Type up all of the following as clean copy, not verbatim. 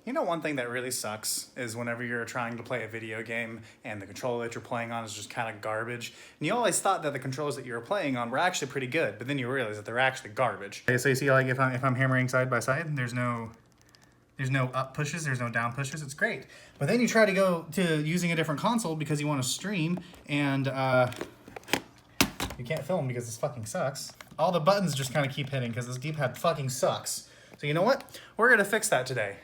You know, one thing that really sucks is whenever you're trying to play a video game and the controller that you're playing on is just kind of garbage. And you always thought that the controllers that you were playing on were actually pretty good, but then you realize that they're actually garbage. Okay, so you see, like if I'm hammering side by side, there's no up pushes, there's no down pushes. It's great. But then you try to go to using a different console because you want to stream, and you can't film because this fucking sucks. All the buttons just kind of keep hitting because this D-pad fucking sucks. So you know what? We're going to fix that today.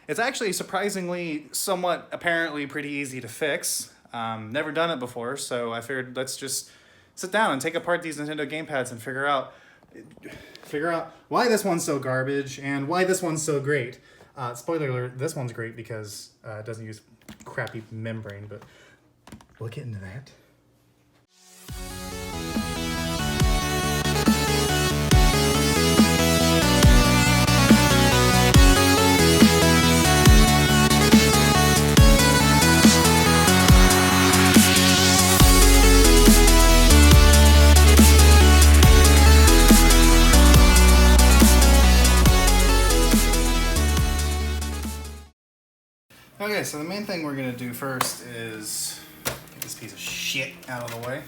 It's actually surprisingly, somewhat, apparently pretty easy to fix. Never done it before, so I figured let's just sit down and take apart these Nintendo gamepads and figure out why this one's so garbage and why this one's so great. Spoiler alert, this one's great because it doesn't use crappy membrane, but we'll get into that. Okay, so the main thing we're gonna do first is get this piece of shit out of the way.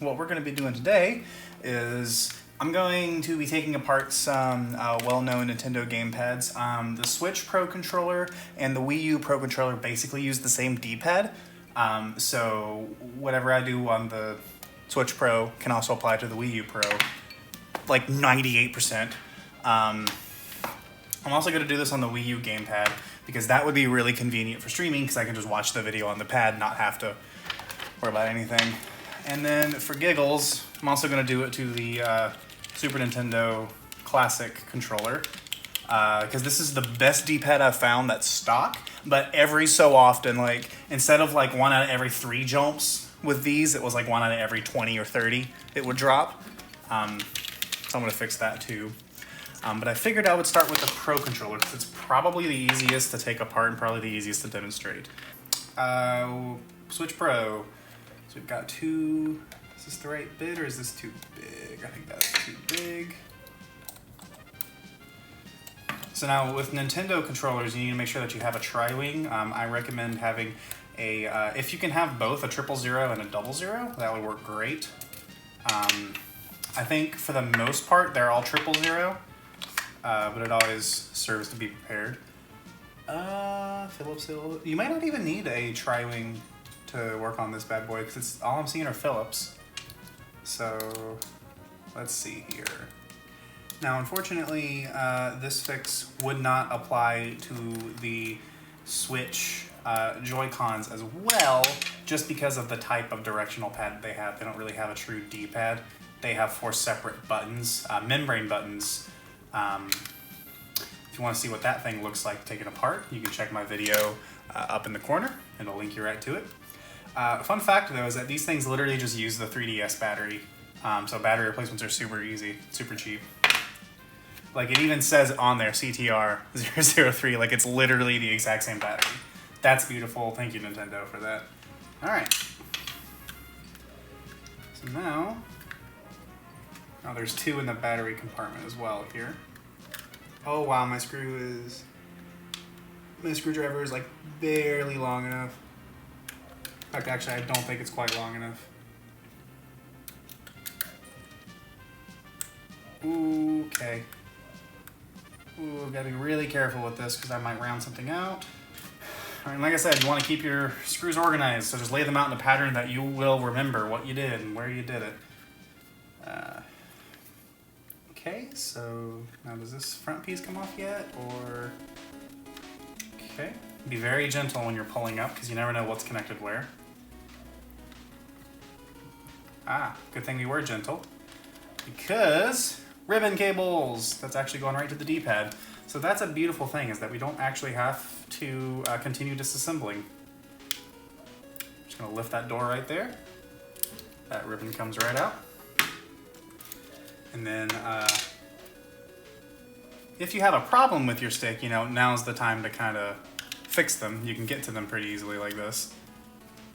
What we're gonna be doing today is I'm going to be taking apart some well-known Nintendo gamepads. The Switch Pro Controller and the Wii U Pro Controller basically use the same D-pad. So whatever I do on the Switch Pro can also apply to the Wii U Pro, like 98%. I'm also gonna do this on the Wii U gamepad, because that would be really convenient for streaming because I can just watch the video on the pad, not have to worry about anything. And then for giggles, I'm also going to do it to the Super Nintendo Classic controller, because this is the best D-pad I've found that's stock, but every so often, like instead of like 1 out of every 3 jumps with these, it was like 1 out of every 20 or 30 it would drop. So I'm going to fix that too. But I figured I would start with the Pro Controller because it's probably the easiest to take apart and probably the easiest to demonstrate. Switch Pro. So we've got 2. Is this the right bit or is this too big? I think that's too big. So now with Nintendo controllers, you need to make sure that you have a tri-wing. I recommend having a, if you can have both a 000 and a 000, that would work great. I think for the most part, they're all 000. But it always serves to be prepared. Philips Hill. You might not even need a tri-wing to work on this bad boy because it's all I'm seeing are Philips. So let's see here. Now, unfortunately, this fix would not apply to the Switch Joy-Cons as well, just because of the type of directional pad they have. They don't really have a true D-pad. They have 4 separate buttons, membrane buttons. If you want to see what that thing looks like taken apart, you can check my video up in the corner, and it'll link you right to it. Fun fact, though, is that these things literally just use the 3DS battery. So battery replacements are super easy, super cheap. Like, it even says on there, CTR 003, like it's literally the exact same battery. That's beautiful. Thank you, Nintendo, for that. All right. So now... Oh, there's 2 in the battery compartment as well here. Oh wow, my screwdriver is like barely long enough. In fact, actually, I don't think it's quite long enough. Okay. Ooh, gotta be really careful with this because I might round something out. All right, and like I said, you want to keep your screws organized, so just lay them out in a pattern that you will remember what you did and where you did it. Okay, so now does this front piece come off yet, or... Okay, be very gentle when you're pulling up because you never know what's connected where. Ah, good thing we were gentle, because ribbon cables, that's actually going right to the D-pad. So that's a beautiful thing, is that we don't actually have to continue disassembling. Just gonna lift that door right there. That ribbon comes right out. And then, if you have a problem with your stick, you know, now's the time to kind of fix them. You can get to them pretty easily like this.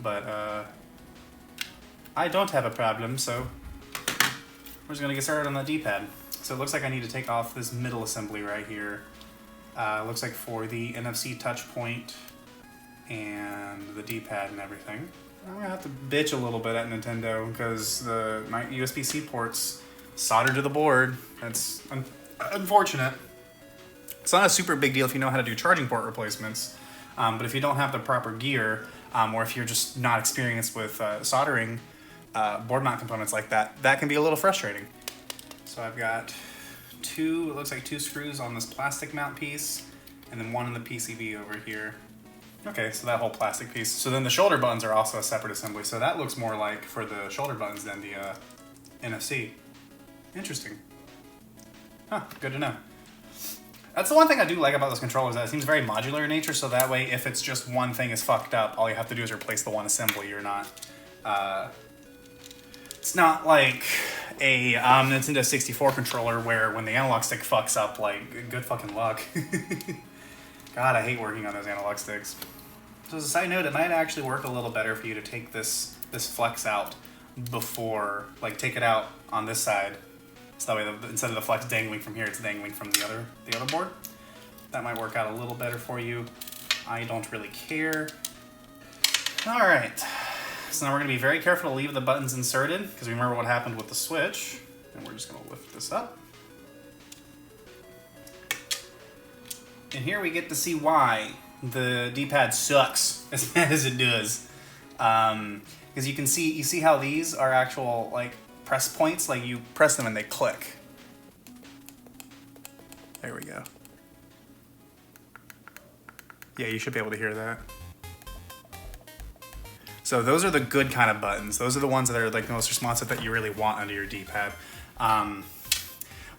But, I don't have a problem, so we're just going to get started on the D-pad. So it looks like I need to take off this middle assembly right here. Looks like for the NFC touch point and the D-pad and everything. I'm gonna have to bitch a little bit at Nintendo because my USB-C ports soldered to the board. That's unfortunate. It's not a super big deal if you know how to do charging port replacements, but if you don't have the proper gear, or if you're just not experienced with soldering board mount components like that, that can be a little frustrating. So I've got it looks like two screws on this plastic mount piece, and then one in the PCB over here. Okay, so that whole plastic piece. So then the shoulder buttons are also a separate assembly, so that looks more like for the shoulder buttons than the NFC. Interesting. Huh, good to know. That's the one thing I do like about this controller, is that it seems very modular in nature, so that way if it's just one thing is fucked up, all you have to do is replace the one assembly. You're not... it's not like a Nintendo 64 controller where when the analog stick fucks up, like, good fucking luck. God, I hate working on those analog sticks. So as a side note, it might actually work a little better for you to take this flex out before, like, take it out on this side. So that way, instead of the flex dangling from here, it's dangling from the other board. That might work out a little better for you. I don't really care. All right. So now we're going to be very careful to leave the buttons inserted, because remember what happened with the Switch. And we're just going to lift this up. And here we get to see why the D-pad sucks as bad as it does. Because you see how these are actual, like, press points? Like, you press them and they click. There we go. Yeah, you should be able to hear that. So those are the good kind of buttons. Those are the ones that are, like, the most responsive that you really want under your D-pad.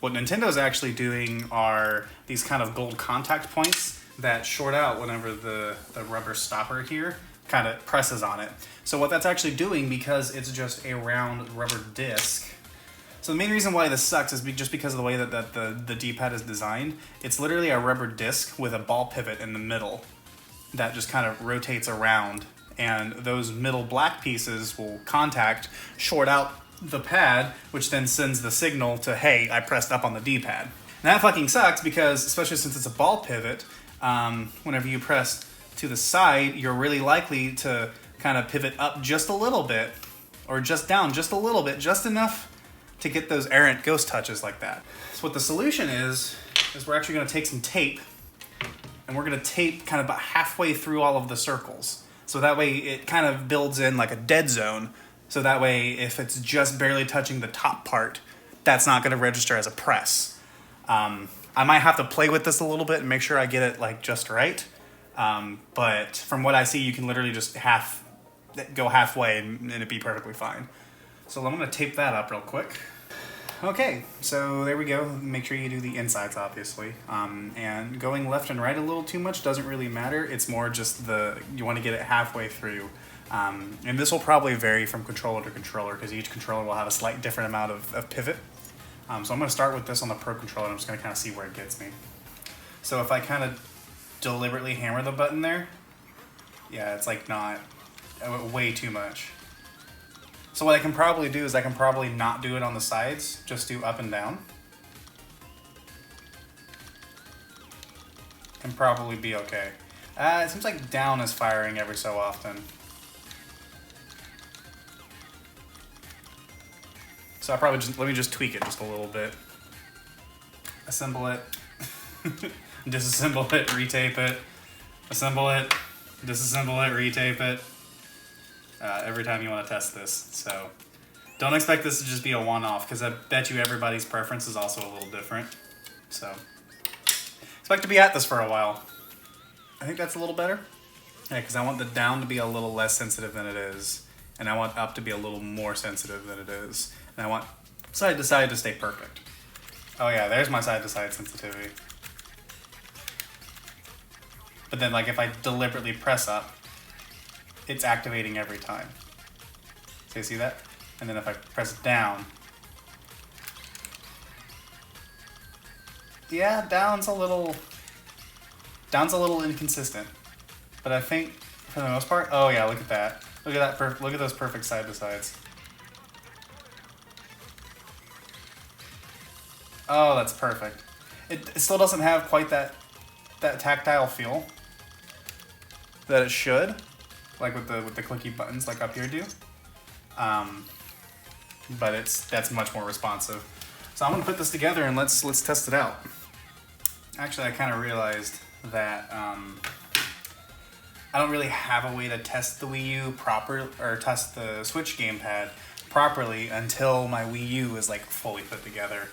What Nintendo's actually doing are these kind of gold contact points that short out whenever the rubber stopper here kind of presses on it. So what that's actually doing, because it's just a round rubber disc. So the main reason why this sucks is just because of the way that the D-pad is designed. It's literally a rubber disc with a ball pivot in the middle that just kind of rotates around. And those middle black pieces will contact, short out the pad, which then sends the signal to, hey, I pressed up on the D-pad. And that fucking sucks because, especially since it's a ball pivot, whenever you press to the side, you're really likely to kind of pivot up just a little bit, or just down just a little bit, just enough to get those errant ghost touches like that. So what the solution is we're actually going to take some tape, and we're going to tape kind of about halfway through all of the circles. So that way it kind of builds in like a dead zone. So that way, if it's just barely touching the top part, that's not going to register as a press. I might have to play with this a little bit and make sure I get it like just right. But from what I see, you can literally just go halfway and it'd be perfectly fine. So I'm going to tape that up real quick. Okay, so there we go. Make sure you do the insides, obviously. And going left and right a little too much doesn't really matter. It's more just you want to get it halfway through. And this will probably vary from controller to controller because each controller will have a slight different amount of pivot. So I'm going to start with this on the Pro controller and I'm just going to kind of see where it gets me. So if I kind of deliberately hammer the button there, yeah, it's like not way too much. So what I can probably do is I can probably not do it on the sides, just do up and down. And probably be okay. It seems like down is firing every so often. So let me just tweak it just a little bit. Assemble it, disassemble it, retape it, assemble it, disassemble it, retape it. Every time you want to test this. So don't expect this to just be a one-off because I bet you everybody's preference is also a little different. So expect to be at this for a while. I think that's a little better. Yeah, because I want the down to be a little less sensitive than it is. And I want up to be a little more sensitive than it is. And I want side to side to stay perfect. Oh yeah, there's my side to side sensitivity. But then like if I deliberately press up, it's activating every time. So you see that? And then if I press down, yeah, down's a little inconsistent. But I think for the most part, oh yeah, look at that. Look at that. Look at those perfect side to sides. Oh, that's perfect. It still doesn't have quite that that tactile feel that it should, like with the clicky buttons like up here do. But that's much more responsive. So I'm gonna put this together and let's test it out. Actually, I kind of realized that I don't really have a way to test the Wii U proper, or test the Switch gamepad properly until my Wii U is like fully put together.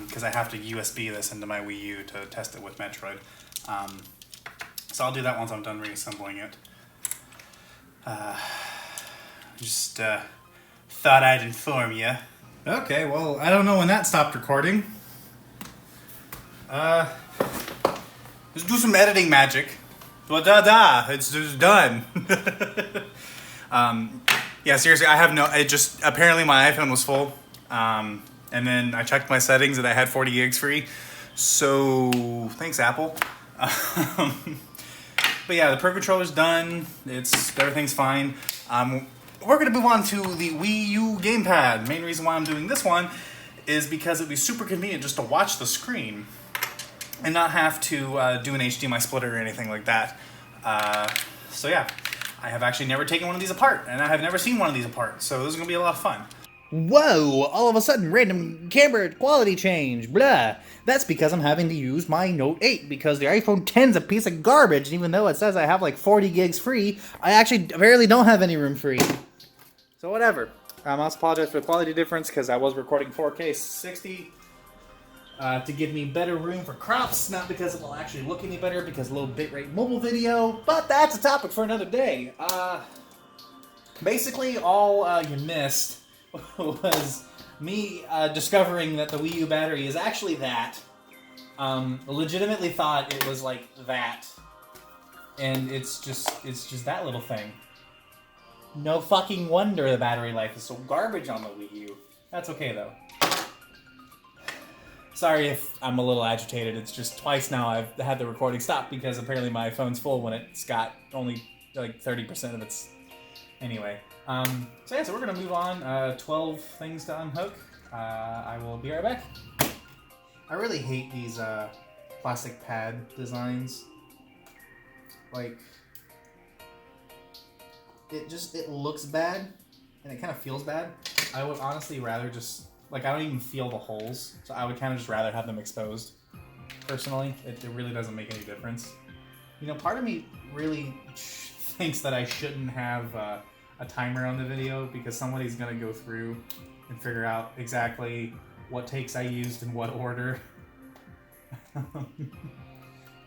Because I have to USB this into my Wii U to test it with Metroid. So I'll do that once I'm done reassembling it. Just thought I'd inform you. Okay, well, I don't know when that stopped recording. Let's do some editing magic. It's just done. Yeah, seriously, I have no, apparently my iPhone was full. And then I checked my settings and I had 40 gigs free. So, thanks, Apple. But yeah, the Pro Controller's done. Everything's fine. We're going to move on to the Wii U gamepad. Main reason why I'm doing this one is because it'd be super convenient just to watch the screen and not have to do an HDMI splitter or anything like that. So yeah, I have actually never taken one of these apart, and I have never seen one of these apart. So this is going to be a lot of fun. Whoa, all of a sudden random camera quality change, blah. That's because I'm having to use my Note 8 because the iPhone 10's a piece of garbage, and even though it says I have like 40 gigs free, I actually barely don't have any room free. So whatever. I must apologize for the quality difference because I was recording 4K 60 to give me better room for crops, not because it will actually look any better because low bitrate mobile video, but that's a topic for another day. Basically all you missed was me discovering that the Wii U battery is actually that. Legitimately thought it was like that. And it's just that little thing. No fucking wonder the battery life is so garbage on the Wii U. That's okay though. Sorry if I'm a little agitated. It's just twice now I've had the recording stop because apparently my phone's full when it's got only like 30% of its... Anyway. So yeah, so we're gonna move on. 12 things to unhook. I will be right back. I really hate these plastic pad designs. Like, it looks bad, and it kind of feels bad. I would honestly rather just, like, I don't even feel the holes, so I would kind of just rather have them exposed. Personally, it really doesn't make any difference. You know, part of me really thinks that I shouldn't have a timer on the video because somebody's gonna go through and figure out exactly what takes I used in what order.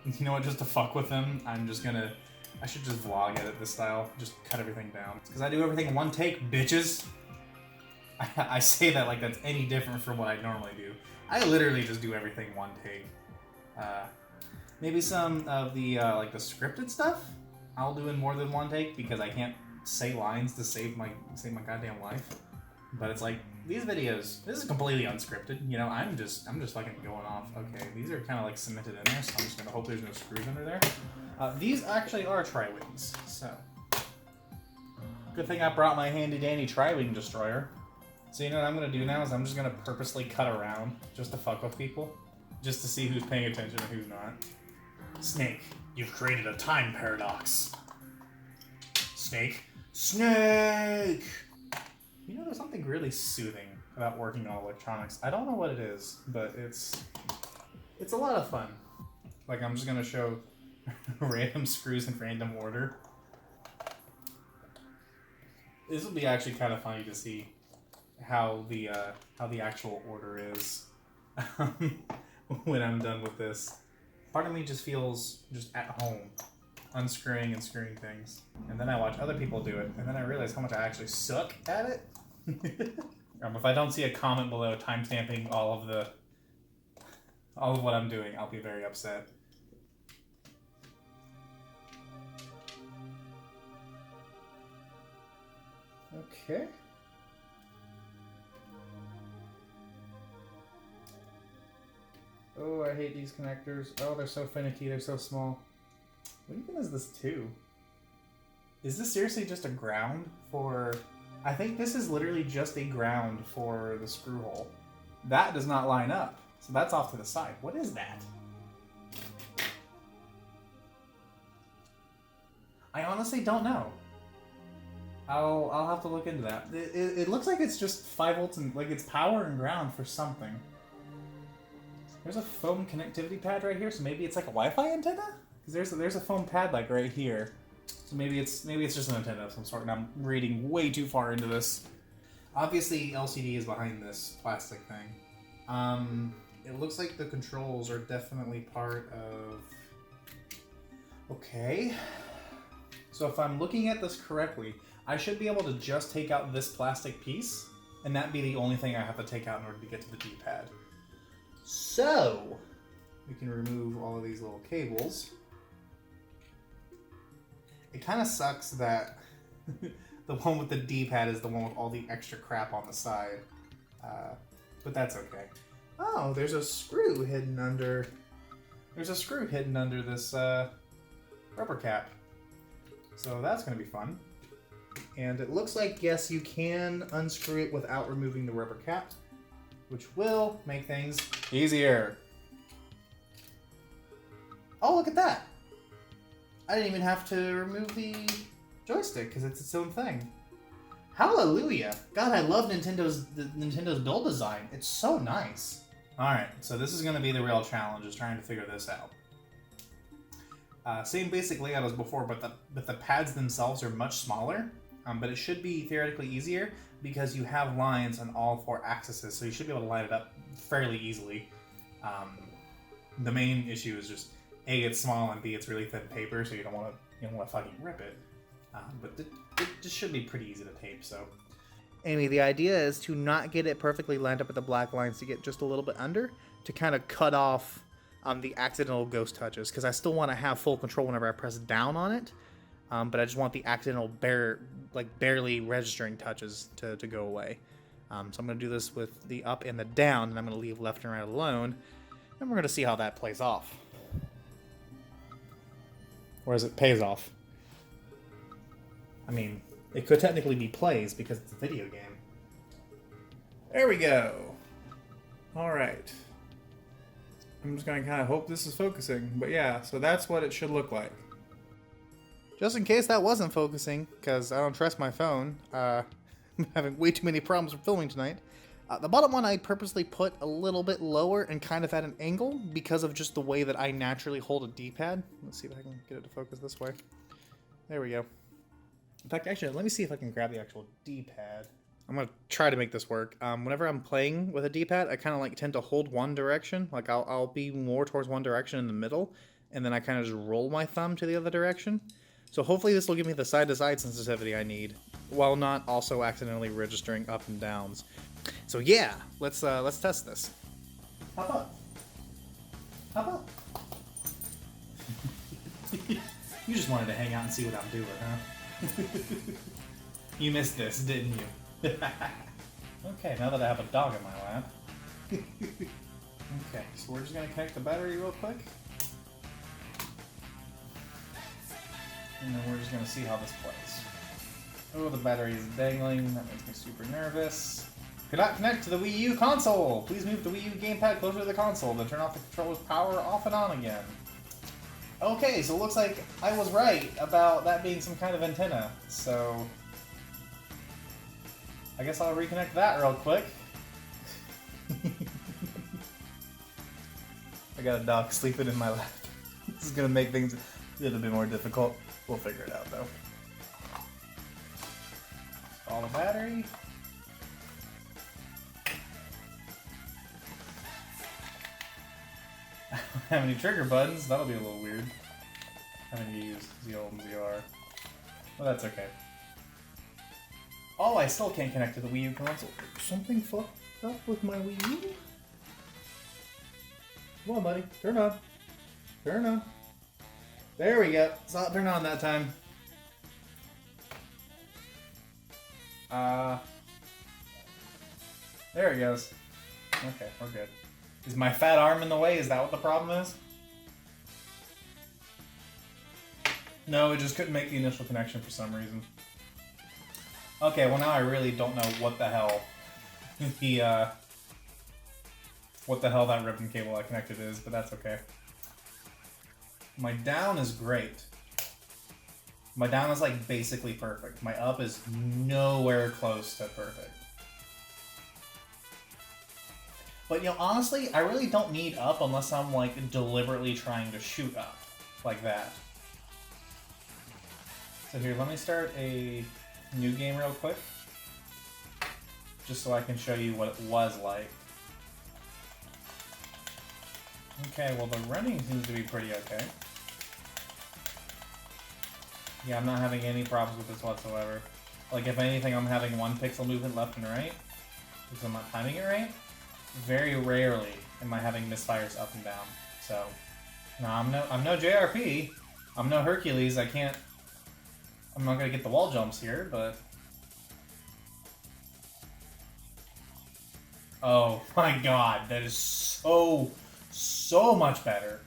You know what, just to fuck with them, I should just vlog edit this style, just cut everything down. Because I do everything in one take, bitches. I say that like that's any different from what I normally do. I literally just do everything one take. Maybe some of the like the scripted stuff I'll do in more than one take because I can't say lines to save my goddamn life. But it's like these videos, this is completely unscripted. You know, I'm just fucking going off. Okay, these are kind of like cemented in there, so I'm just gonna hope there's no screws under there. These actually are tri-wings, so good thing I brought my handy dandy tri-wing destroyer. So you know what I'm gonna do now is I'm just gonna purposely cut around just to fuck with people, just to see who's paying attention and who's not. Snake, you've created a time paradox. Snake. Snake! You know, there's something really soothing about working on electronics. I don't know what it is, but it's a lot of fun. Like, I'm just gonna show random screws in random order. This will be actually kind of funny to see how the actual order is when I'm done with this. Part of me just feels just at home, unscrewing and screwing things. And then I watch other people do it, and then I realize how much I actually suck at it. If I don't see a comment below timestamping all of what I'm doing, I'll be very upset. Okay. Oh, I hate these connectors. Oh, they're so finicky, they're so small. What even is this too? Is this seriously just a ground for... I think this is literally just a ground for the screw hole. That does not line up, so that's off to the side. What is that? I honestly don't know. I'll have to look into that. It looks like it's just 5 volts and like it's power and ground for something. There's a foam connectivity pad right here, so maybe it's like a Wi-Fi antenna? Because there's a foam pad like right here. So maybe it's just an antenna of some sort, and I'm reading way too far into this. Obviously, LCD is behind this plastic thing. It looks like the controls are definitely part of... Okay. So if I'm looking at this correctly, I should be able to just take out this plastic piece, and that be the only thing I have to take out in order to get to the D-pad. So, we can remove all of these little cables. It kind of sucks that the one with the D-pad is the one with all the extra crap on the side. But that's okay. Oh, there's a screw hidden under... There's a screw hidden under this rubber cap. So that's going to be fun. And it looks like, yes, you can unscrew it without removing the rubber cap, which will make things easier. Oh, look at that! I didn't even have to remove the joystick because it's its own thing. Hallelujah! God, I love Nintendo's build design. It's so nice. Alright, so this is going to be the real challenge, is trying to figure this out. Same basic layout as before, but the pads themselves are much smaller. But it should be theoretically easier because you have lines on all 4 axes, so you should be able to line it up fairly easily. The main issue is just A, it's small, and B, it's really thin paper, so you don't want to fucking rip it. But it just should be pretty easy to tape. So, Amy, the idea is to not get it perfectly lined up with the black lines, to get just a little bit under, to kind of cut off the accidental ghost touches, because I still want to have full control whenever I press down on it. But I just want the accidental barely registering touches to go away. So I'm going to do this with the up and the down, and I'm going to leave left and right alone, and we're going to see how that plays off. Or as it pays off. I mean, it could technically be plays because it's a video game. There we go. Alright. I'm just going to kind of hope this is focusing. But yeah, so that's what it should look like. Just in case that wasn't focusing, because I don't trust my phone, I'm having way too many problems with filming tonight. The bottom one I purposely put a little bit lower and kind of at an angle because of just the way that I naturally hold a D-pad. Let's see if I can get it to focus this way. There we go. In fact, actually, let me see if I can grab the actual D-pad. I'm going to try to make this work. Whenever I'm playing with a D-pad, I kind of like tend to hold one direction. Like I'll be more towards one direction in the middle, and then I kind of just roll my thumb to the other direction. So hopefully this will give me the side-to-side sensitivity I need, while not also accidentally registering up and downs. So yeah, let's test this. Hop up. Hop up. You just wanted to hang out and see what I'm doing, huh? You missed this, didn't you? Okay, now that I have a dog in my lap. Okay, so we're just gonna connect the battery real quick. And then we're just going to see how this plays. Oh, the battery is dangling. That makes me super nervous. Cannot connect to the Wii U console! Please move the Wii U gamepad closer to the console to turn off the controller's power off and on again. Okay, so it looks like I was right about that being some kind of antenna. So, I guess I'll reconnect that real quick. I got a dog sleeping in my lap. This is going to make things a little bit more difficult. We'll figure it out, though. All the battery. I don't have any trigger buttons. That'll be a little weird. Having to use ZL and ZR. Well, that's okay. Oh, I still can't connect to the Wii U console. Something fucked up with my Wii U? Come on, buddy. Turn on. Turn on. There we go. Saw it turn on that time. There it goes. Okay, we're good. Is my fat arm in the way? Is that what the problem is? No, it just couldn't make the initial connection for some reason. Okay, well now I really don't know what the hell that ribbon cable I connected is, but that's okay. My down is great. My down is like basically perfect. My up is nowhere close to perfect. But you know, honestly, I really don't need up unless I'm like deliberately trying to shoot up like that. So here, let me start a new game real quick, just so I can show you what it was like. Okay, well the running seems to be pretty okay. Yeah, I'm not having any problems with this whatsoever. Like, if anything, I'm having 1 pixel movement left and right, because I'm not timing it right. Very rarely am I having misfires up and down. So, no, I'm no JRP. I'm no Hercules. I'm not gonna get the wall jumps here, but. Oh my god, that is so much better.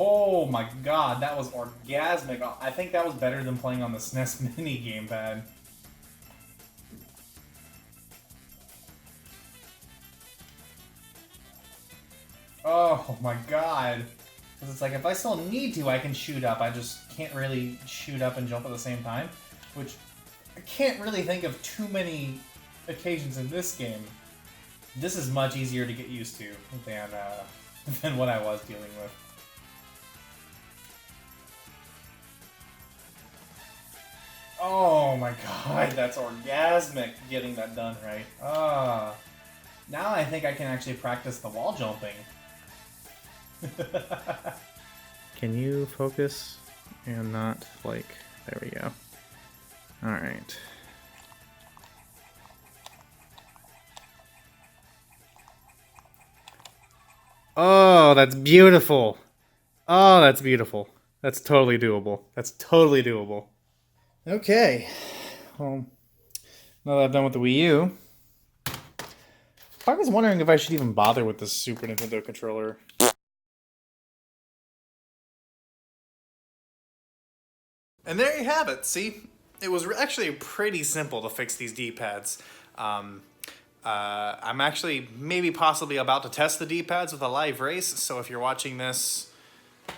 Oh my god, that was orgasmic. I think that was better than playing on the SNES Mini gamepad. Oh my god. Because it's like, if I still need to, I can shoot up. I just can't really shoot up and jump at the same time. Which, I can't really think of too many occasions in this game. This is much easier to get used to than what I was dealing with. Oh my god, that's orgasmic getting that done right. Now I think I can actually practice the wall jumping. Can you focus and not, like, there we go. Alright. Oh, that's beautiful. Oh, that's beautiful. That's totally doable. That's totally doable. Okay, well, now that I'm done with the Wii U, I was wondering if I should even bother with this Super Nintendo controller. And there you have it. See, it was actually pretty simple to fix these D-pads. I'm actually maybe possibly about to test the D-pads with a live race, so if you're watching this,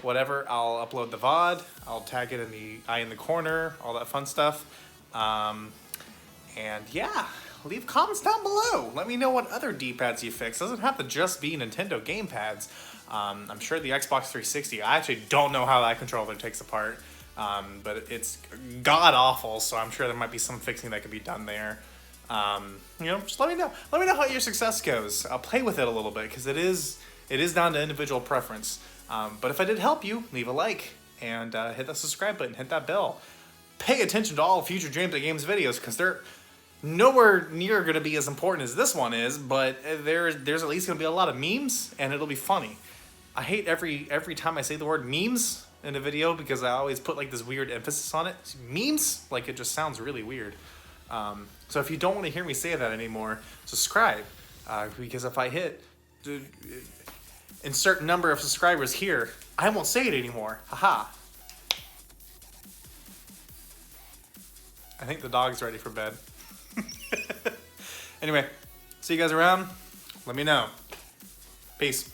whatever, I'll upload the VOD, I'll tag it in the eye in the corner, all that fun stuff. And yeah, leave comments down below. Let me know what other D-pads you fix. It doesn't have to just be Nintendo gamepads. I'm sure the Xbox 360, I actually don't know how that controller takes apart, but it's god-awful, so I'm sure there might be some fixing that could be done there. You know, just let me know. Let me know how your success goes. I'll play with it a little bit, because it is down to individual preference. But if I did help you, leave a like and hit that subscribe button, hit that bell. Pay attention to all future Dreams at Games videos, because they're nowhere near going to be as important as this one is, but there's at least going to be a lot of memes, and it'll be funny. I hate every time I say the word memes in a video, because I always put like this weird emphasis on it. Memes? Like, it just sounds really weird. So if you don't want to hear me say that anymore, subscribe, because if I hit insert number of subscribers here, I won't say it anymore. Haha. I think the dog's ready for bed. Anyway, see you guys around. Let me know. Peace.